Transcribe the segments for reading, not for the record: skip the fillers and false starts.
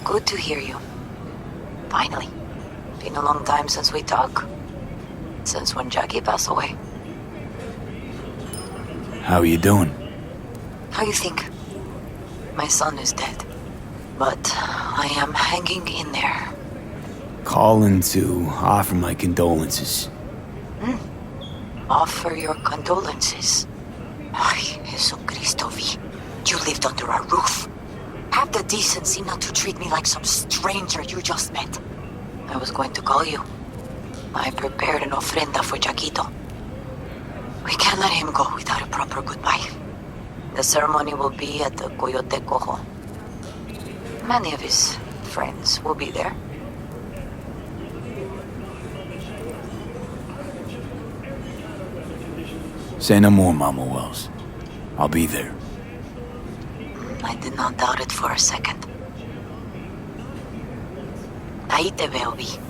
Good to hear you. Finally. Been a long time since we talked. Since when Jackie passed away. How are you doing? How you think? My son is dead. But I am hanging in there. Calling to offer my condolences. Offer your condolences. Ay, Jesucristo V. You lived under our roof. Have the decency not to treat me like some stranger you just met. I was going to call you. I prepared an ofrenda for Jaquito. We can't let him go without a proper goodbye. The ceremony will be at the Coyote Cojo. Many of his friends will be there. Say no more, Mama Wells. I'll be there. I did not doubt it for a second. Ahí te veo, Vi.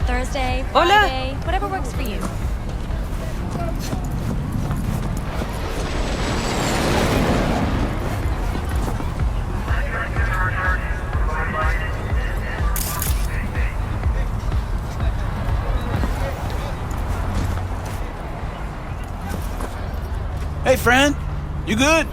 Thursday, Hola. Friday, whatever works for you. Hey, friend. You good?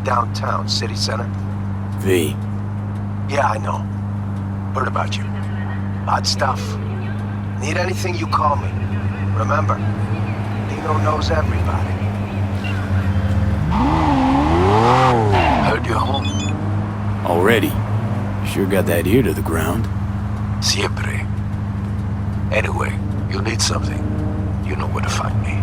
downtown, city center. V. Yeah, I know. Heard about you. Hot stuff. Need anything, you call me. Remember, Dino knows everybody. Heard you're home. Already? Sure got that ear to the ground. Siempre. Anyway, you need something. You know where to find me.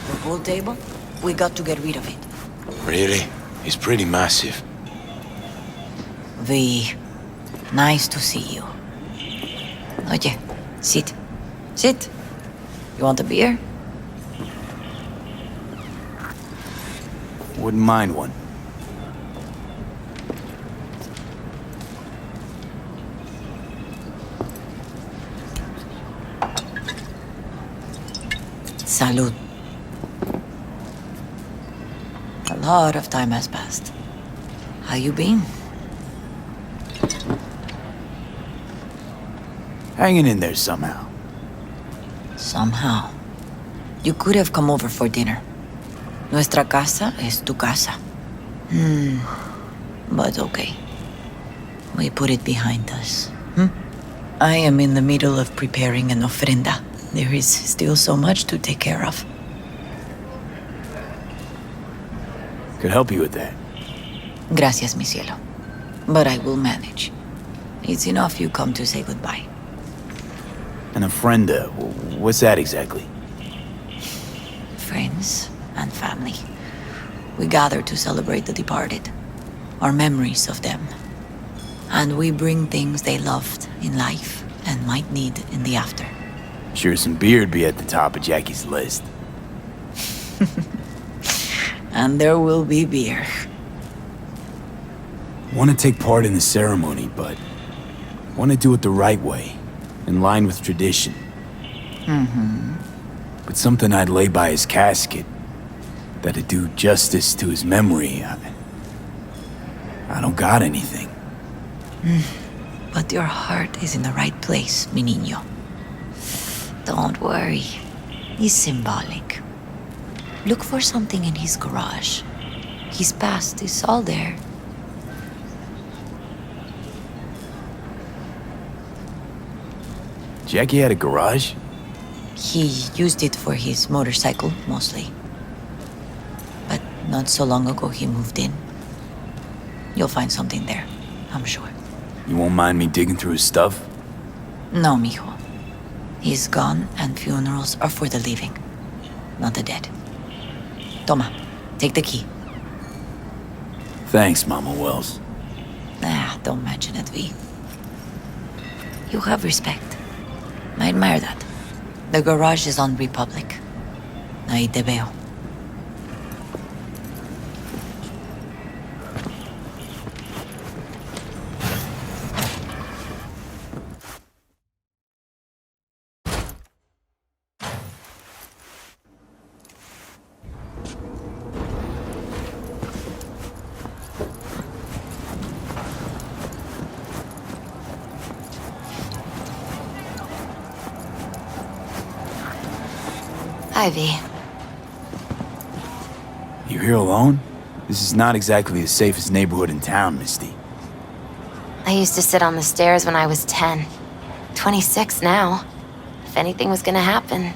The pool table? We got to get rid of it. Really? It's pretty massive. V, nice to see you. Oye, sit. Sit. You want a beer? Wouldn't mind one. Salud. A lot of time has passed. How you been? Hanging in there somehow. Somehow. You could have come over for dinner. Nuestra casa es tu casa. But okay. We put it behind us. I am in the middle of preparing an ofrenda. There is still so much to take care of. Could help you with that. Gracias, mi cielo. But I will manage. It's enough you come to say goodbye. An ofrenda, what's that exactly? Friends and family. We gather to celebrate the departed, our memories of them. And we bring things they loved in life and might need in the after. Sure some beer'd be at the top of Jackie's list. And there will be beer. Want to take part in the ceremony, but want to do it the right way, in line with tradition. But something I'd lay by his casket, that'd do justice to his memory, I don't got anything. But your heart is in the right place, mi niño. Don't worry. It's symbolic. Look for something in his garage. His past is all there. Jackie had a garage? He used it for his motorcycle, mostly. But not so long ago he moved in. You'll find something there, I'm sure. You won't mind me digging through his stuff? No, mijo. He's gone and funerals are for the living, not the dead. Toma, take the key. Thanks, Mama Wells. Don't mention it, V. You have respect. I admire that. The garage is on Republic. Ahí te veo. Ivy. You here alone? This is not exactly the safest neighborhood in town, Misty. I used to sit on the stairs when I was 10. 26 now. If anything was gonna happen,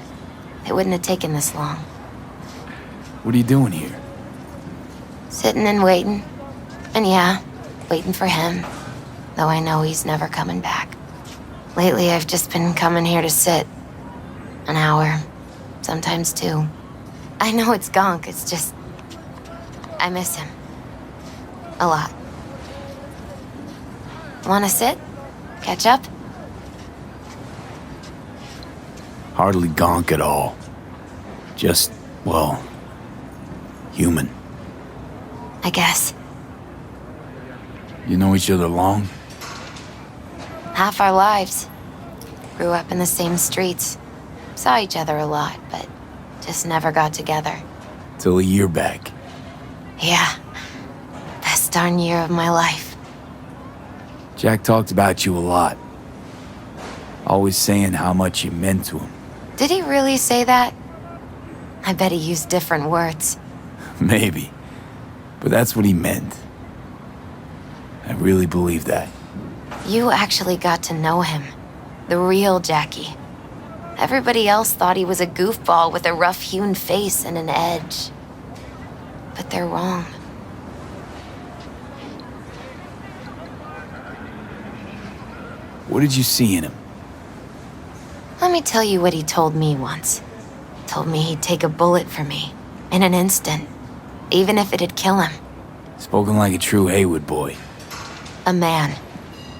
it wouldn't have taken this long. What are you doing here? Sitting and waiting. And yeah, waiting for him. Though I know he's never coming back. Lately, I've just been coming here to sit. An hour. Sometimes two. I know it's gunk, it's just... I miss him. A lot. Wanna sit? Catch up? Hardly gonk at all. Just, well, human. I guess. You know each other long? Half our lives. Grew up in the same streets. Saw each other a lot, but Just never got together. Till a year back. Yeah. Best darn year of my life. Jack talked about you a lot. Always saying how much you meant to him. Did he really say that? I bet he used different words. Maybe. But that's what he meant. I really believe that. You actually got to know him. The real Jackie. Everybody else thought he was a goofball with a rough-hewn face and an edge. But they're wrong. What did you see in him? Let me tell you what he told me once. Told me he'd take a bullet for me. In an instant. Even if it'd kill him. Spoken like a true Haywood boy. A man.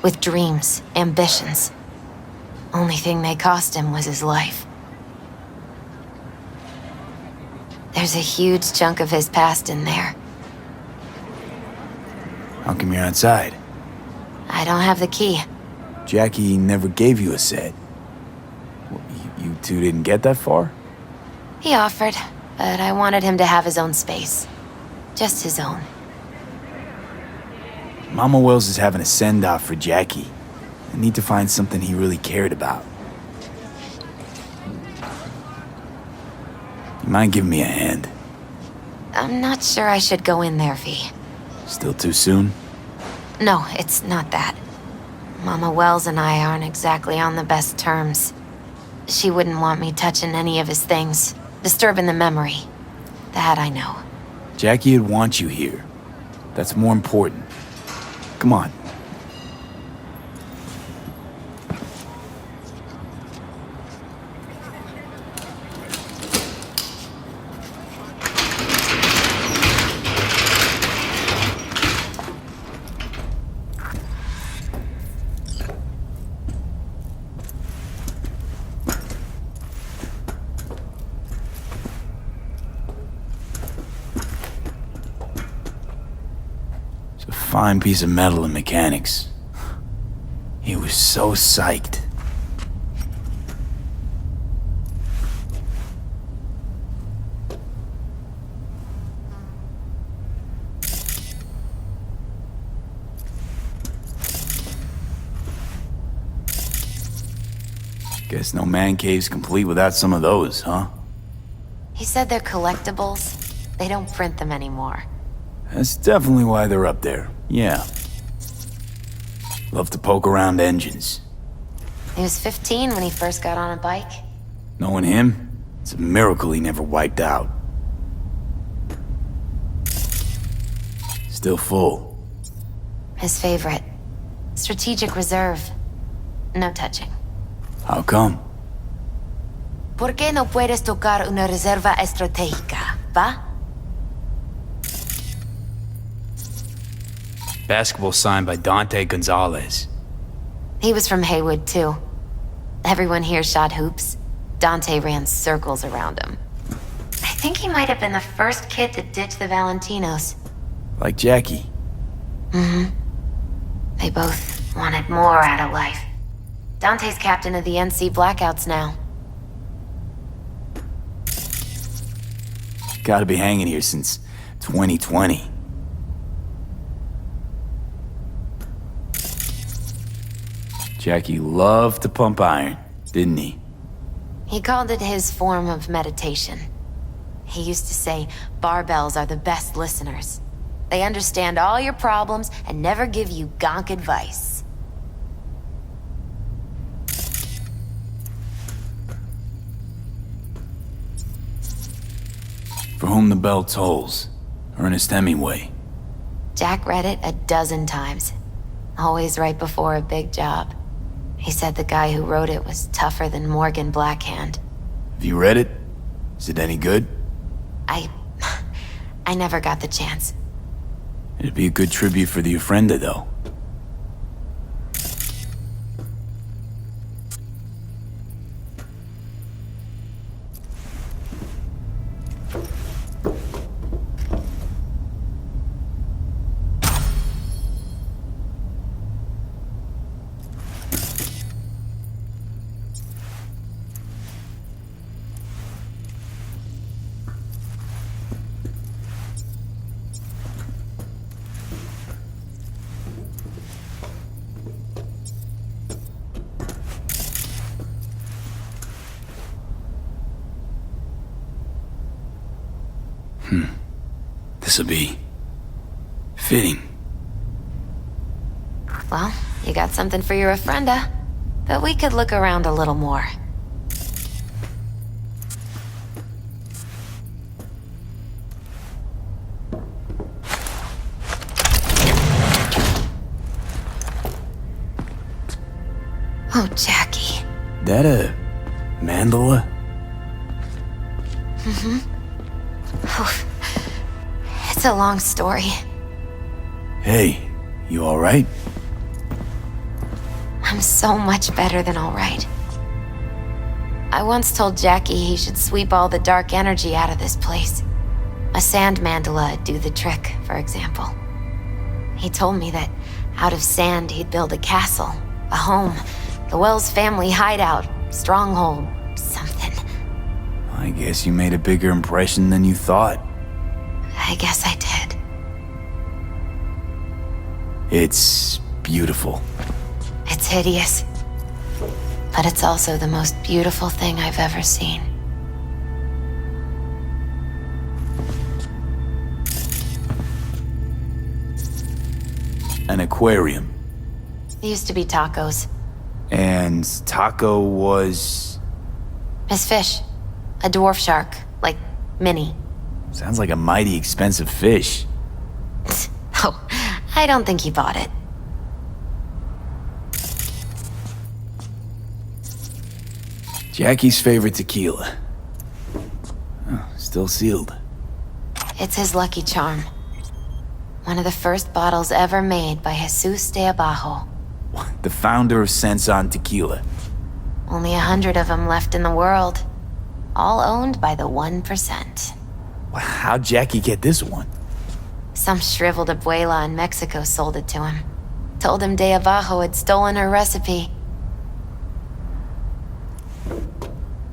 With dreams, ambitions. Only thing they cost him was his life. There's a huge chunk of his past in there. How come you're outside? I don't have the key. Jackie never gave you a set. You two didn't get that far? He offered, but I wanted him to have his own space. Just his own. Mama Wells is having a send-off for Jackie. I need to find something he really cared about. You mind giving me a hand? I'm not sure I should go in there, V. Still too soon? No, it's not that. Mama Wells and I aren't exactly on the best terms. She wouldn't want me touching any of his things, disturbing the memory. That I know. Jackie would want you here. That's more important. Come on. Fine piece of metal and mechanics. He was so psyched. Guess no man cave's complete without some of those, huh? He said they're collectibles. They don't print them anymore. That's definitely why they're up there. Yeah. Love to poke around engines. He was 15 when he first got on a bike. Knowing him, it's a miracle he never wiped out. Still full. His favorite. Strategic reserve. No touching. How come? ¿Por qué no puedes tocar una reserva estratégica, va? Basketball signed by Dante Gonzalez. He was from Haywood, too. Everyone here shot hoops. Dante ran circles around him. I think he might have been the first kid to ditch the Valentinos. Like Jackie. Mm-hmm. They both wanted more out of life. Dante's captain of the NC Blackouts now. Gotta be hanging here since 2020. Jackie loved to pump iron, didn't he? He called it his form of meditation. He used to say, barbells are the best listeners. They understand all your problems and never give you gonk advice. For whom the bell tolls. Ernest Hemingway. Jack read it a dozen times. Always right before a big job. He said the guy who wrote it was tougher than Morgan Blackhand. Have you read it? Is it any good? I never got the chance. It'd be a good tribute for the Ofrenda, though. This'll be fitting. Well, you got something for your ofrenda. But we could look around a little more. Oh, Jackie. That a mandala? It's a long story. Hey, you alright? I'm so much better than all right. I once told Jackie he should sweep all the dark energy out of this place. A sand mandala'd do the trick, for example. He told me that out of sand he'd build a castle, a home, the Wells family hideout, stronghold, something. I guess you made a bigger impression than you thought. I guess I did. It's beautiful. It's hideous. But it's also the most beautiful thing I've ever seen. An aquarium. It used to be Taco's. And Taco was... His fish. A dwarf shark. Like, mini. Sounds like a mighty expensive fish. Oh, I don't think he bought it. Jackie's favorite tequila. Oh, still sealed. It's his lucky charm. One of the first bottles ever made by Jesus de Abajo. The founder of Sensan Tequila. Only 100 of them left in the world. All owned by the 1%. How'd Jackie get this one? Some shriveled abuela in Mexico sold it to him. Told him de Abajo had stolen her recipe.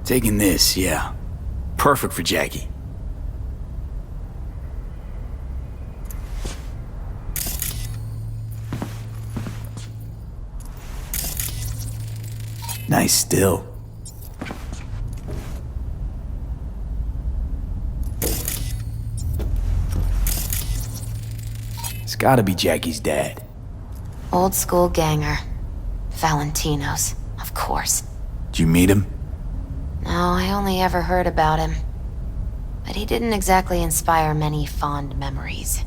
Taking this, yeah. Perfect for Jackie. Nice still. It's gotta be Jackie's dad. Old school ganger. Valentino's, of course. Did you meet him? No, I only ever heard about him. But he didn't exactly inspire many fond memories.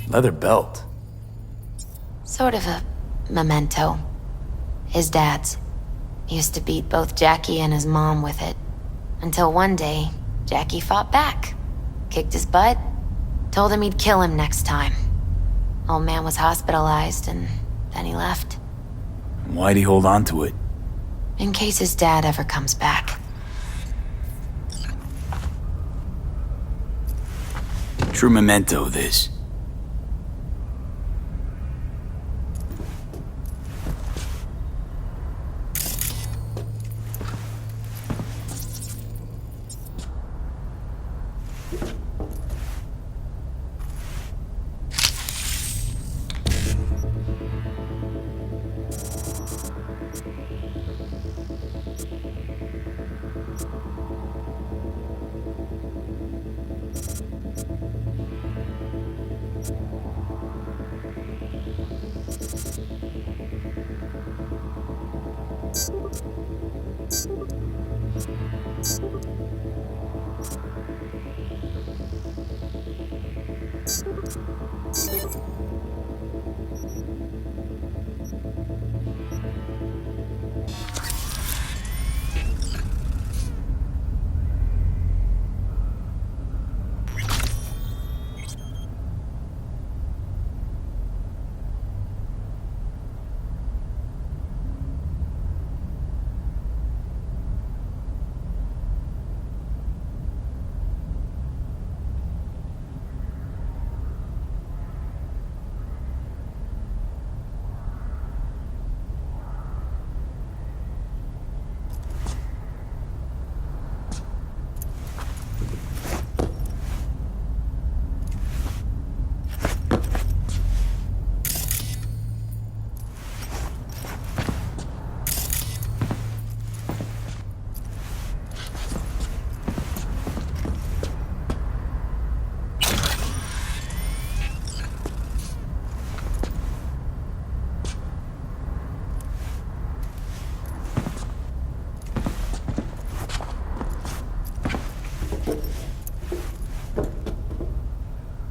Leather belt. Sort of a memento. His dad's. Used to beat both Jackie and his mom with it. Until one day, Jackie fought back. Kicked his butt. Told him he'd kill him next time. Old man was hospitalized and then he left. Why'd he hold on to it? In case his dad ever comes back. True memento, this.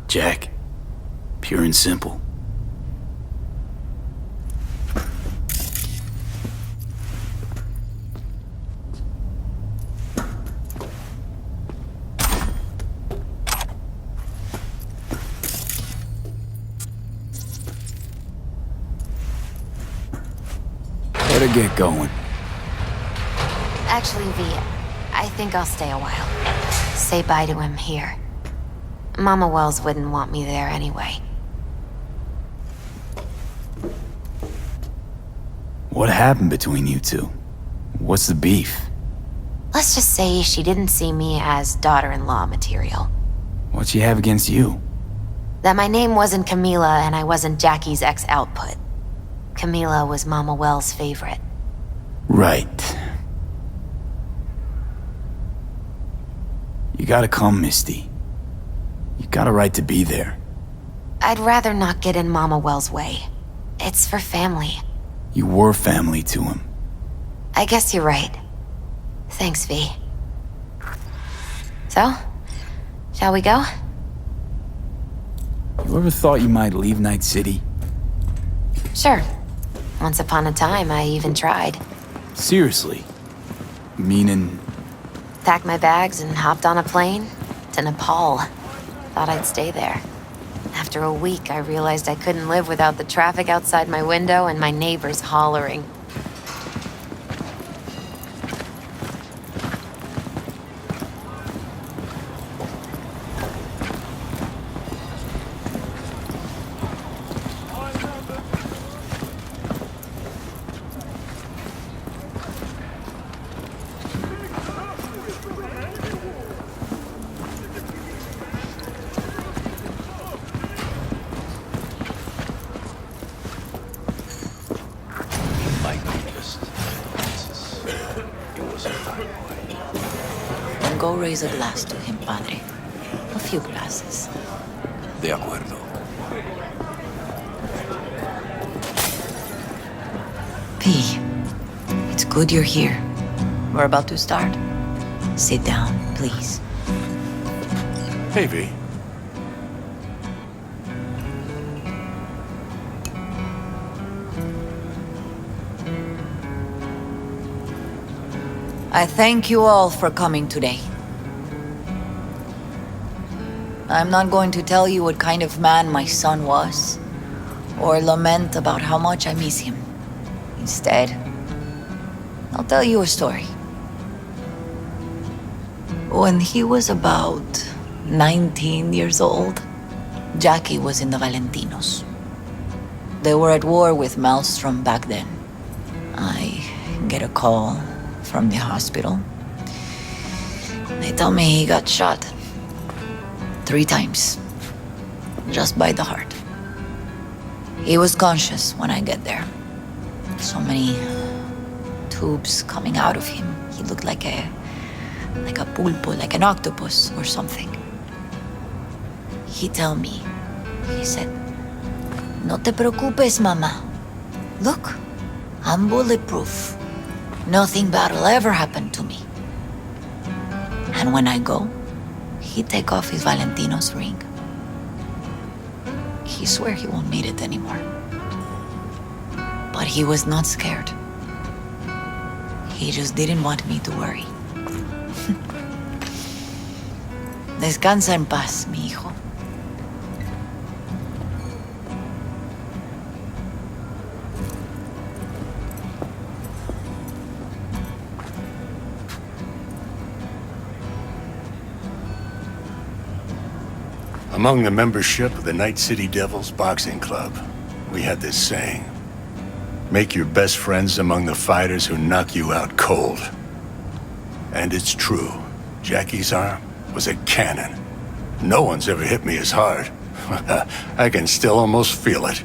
Jack. Pure and simple. Better get going. Actually, V, I think I'll stay a while. Say bye to him here. Mama Wells wouldn't want me there anyway. What happened between you two? What's the beef? Let's just say she didn't see me as daughter-in-law material. What she have against you? That my name wasn't Camila and I wasn't Jackie's ex-output. Camila was Mama Wells' favorite. Right. You gotta come, Misty. You got a right to be there. I'd rather not get in Mama Wells' way. It's for family. You were family to him. I guess you're right. Thanks, V. So, shall we go? You ever thought you might leave Night City? Sure. Once upon a time, I even tried. Seriously? Meaning... Packed my bags and hopped on a plane to Nepal. Thought I'd stay there. After a week, I realized I couldn't live without the traffic outside my window and my neighbors hollering. Go raise a glass to him, padre. A few glasses. De acuerdo. P, it's good you're here. We're about to start. Sit down, please. Hey, V. I thank you all for coming today. I'm not going to tell you what kind of man my son was, or lament about how much I miss him. Instead, I'll tell you a story. When he was about 19 years old, Jackie was in the Valentinos. They were at war with Maelstrom back then. I get a call from the hospital. They tell me he got shot 3 times, just by the heart. He was conscious when I get there. So many tubes coming out of him. He looked like a pulpo, like an octopus or something. He said, "No te preocupes, mama. Look, I'm bulletproof. Nothing bad will ever happen to me." And when I go, he take off his Valentino's ring. He swear he won't need it anymore. But he was not scared. He just didn't want me to worry. Descansa en paz, mi hijo. Among the membership of the Night City Devils Boxing Club, we had this saying: make your best friends among the fighters who knock you out cold. And it's true. Jackie's arm was a cannon. No one's ever hit me as hard. I can still almost feel it.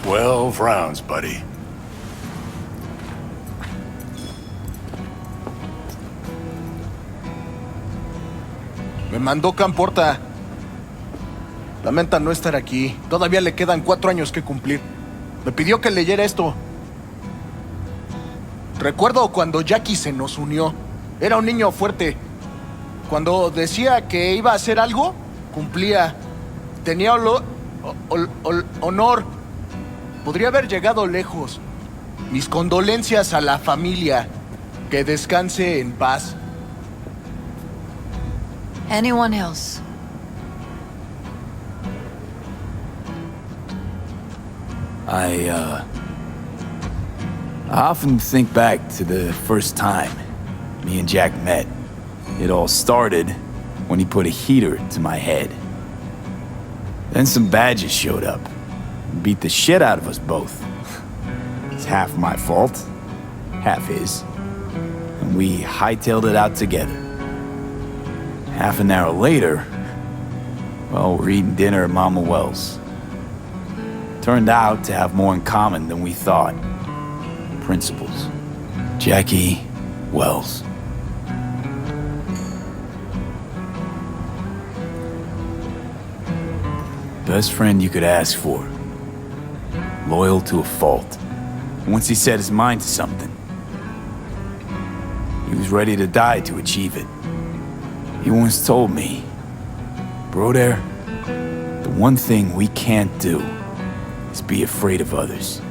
"12 rounds, buddy." Me mandó Camporta. Lamenta no estar aquí. Todavía le quedan 4 años que cumplir. Me pidió que leyera esto. Recuerdo cuando Jackie se nos unió. Era un niño fuerte. Cuando decía que iba a hacer algo, cumplía. Tenía honor. Podría haber llegado lejos. Mis condolencias a la familia. Que descanse en paz. Anyone else? I often think back to the first time me and Jack met. It all started when he put a heater to my head. Then some badges showed up and beat the shit out of us both. It's half my fault, half his. And we hightailed it out together. Half an hour later, well, we're eating dinner at Mama Wells. Turned out to have more in common than we thought. Principles. Jackie Wells. Best friend you could ask for. Loyal to a fault. Once he set his mind to something, he was ready to die to achieve it. He once told me, Broder, the one thing we can't do is be afraid of others.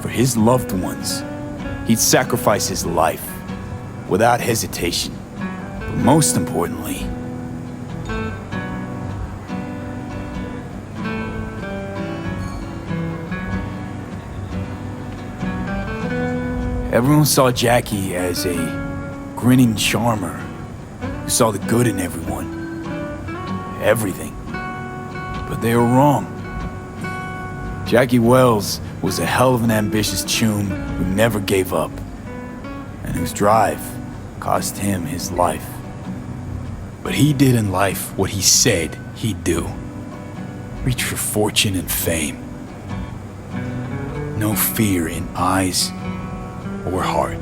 For his loved ones, he'd sacrifice his life without hesitation. But most importantly, everyone saw Jackie as a grinning charmer who saw the good in everyone. Everything. But they were wrong. Jackie Wells was a hell of an ambitious chum who never gave up, and whose drive cost him his life. But he did in life what he said he'd do. Reach for fortune and fame. No fear in eyes or heart.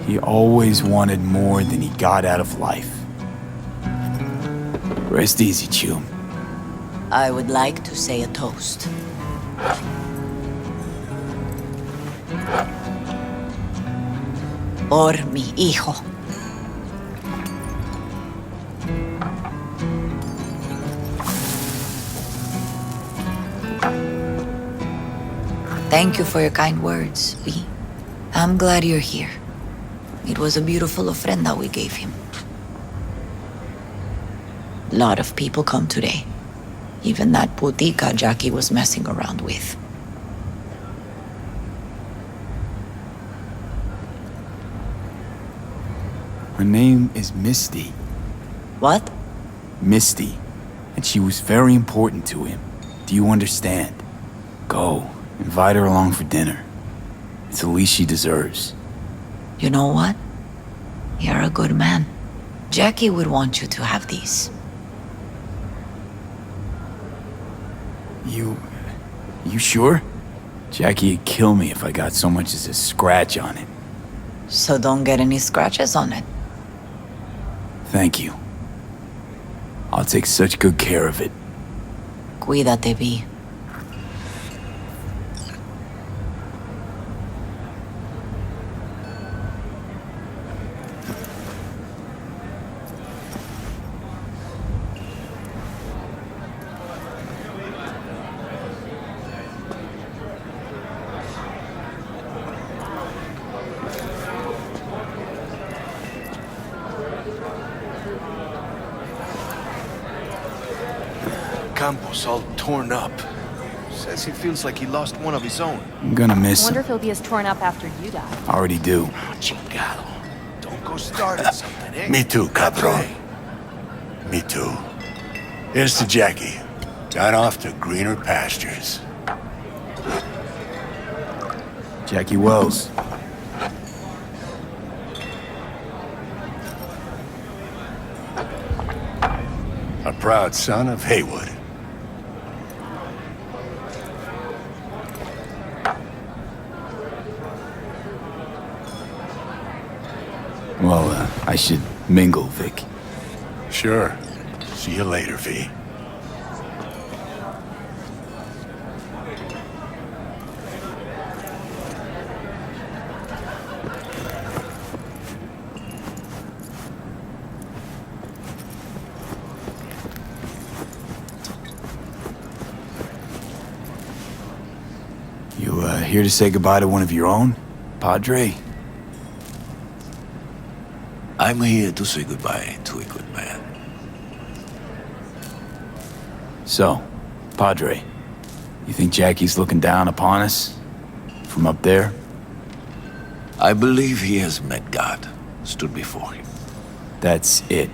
He always wanted more than he got out of life. Rest easy, chum. I would like to say a toast. Por mi hijo. Thank you for your kind words, V. I'm glad you're here. It was a beautiful ofrenda we gave him. A lot of people come today. Even that putica Jackie was messing around with. Her name is Misty. What? Misty. And she was very important to him. Do you understand? Go. Invite her along for dinner. It's the least she deserves. You know what? You're a good man. Jackie would want you to have these. You sure? Jackie'd kill me if I got so much as a scratch on it. So don't get any scratches on it. Thank you. I'll take such good care of it. Cuídate, V. Campos all torn up. Says he feels like he lost one of his own. I'm gonna miss Wonder him. if he'll be as torn up after you die. Already do. Chingado. Don't go starting something, eh? Me too, cabron. Me too. Here's to Jackie. Gone off to greener pastures. Jackie Wells. A proud son of Haywood. Well, I should mingle, Vic. Sure. See you later, V. You, here to say goodbye to one of your own, Padre? I'm here to say goodbye to a good man. So, Padre, you think Jackie's looking down upon us? From up there? I believe he has met God, stood before him. That's it.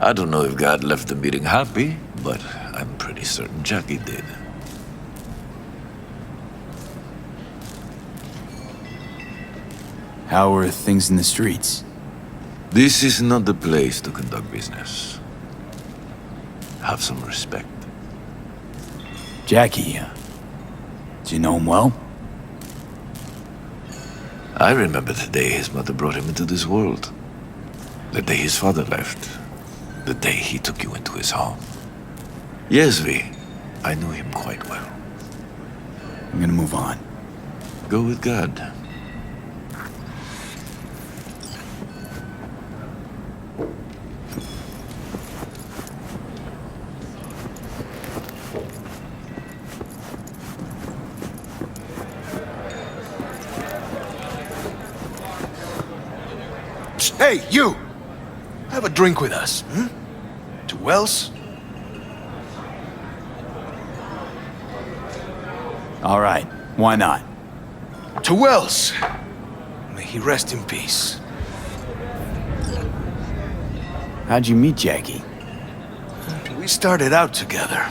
I don't know if God left the meeting happy, but I'm pretty certain Jackie did. How are things in the streets? This is not the place to conduct business. Have some respect. Jackie, do you know him well? I remember the day his mother brought him into this world. The day his father left. The day he took you into his home. Yes, V. I knew him quite well. I'm gonna move on. Go with God. Hey, you! Have a drink with us, hmm? To Wells? All right, why not? To Wells! May he rest in peace. How'd you meet Jackie? We started out together.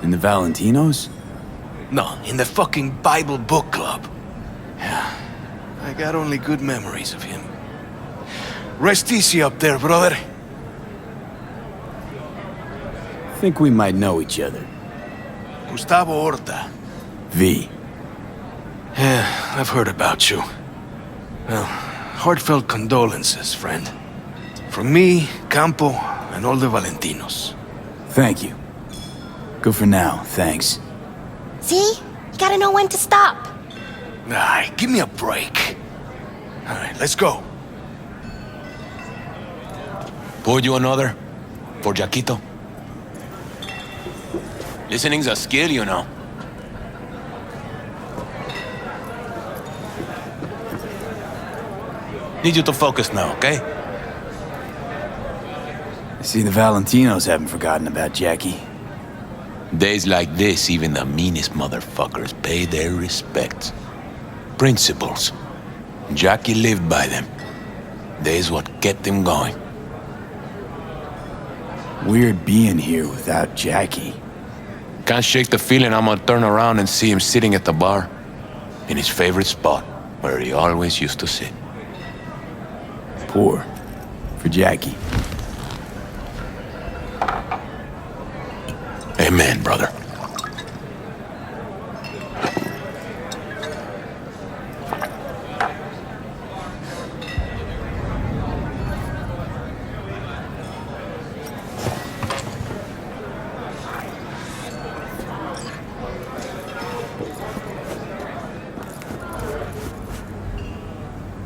In the Valentinos? No, in the fucking Bible book club. Yeah, I got only good memories of him. Rest easy up there, brother. Think we might know each other. Gustavo Horta. V. Yeah, I've heard about you. Well, heartfelt condolences, friend. From me, Campo, and all the Valentinos. Thank you. Good for now, thanks. See? You gotta know when to stop. Nah, give me a break. All right, let's go. Pour you another? For Jaquito? Listening's a skill, you know. Need you to focus now, okay? I see the Valentinos haven't forgotten about Jackie. Days like this, even the meanest motherfuckers pay their respects. Principles. Jackie lived by them. They's what kept him going. Weird being here without Jackie. Can't shake the feeling I'm gonna turn around and see him sitting at the bar. In his favorite spot, where he always used to sit. Poor. For Jackie. Amen, brother.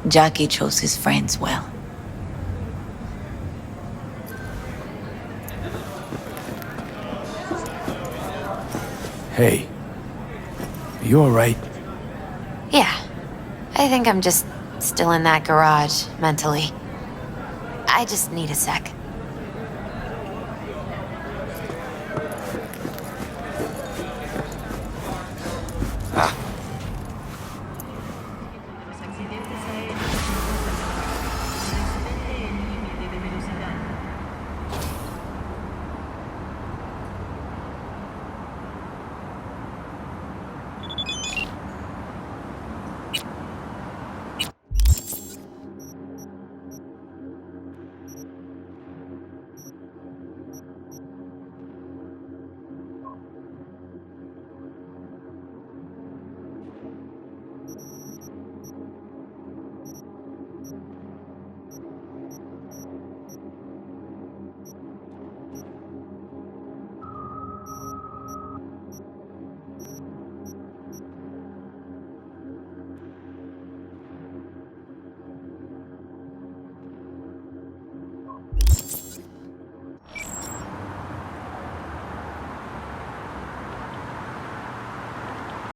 Jackie chose his friends well. Hey. Are you alright? Yeah. I think I'm just still in that garage, mentally. I just need a sec.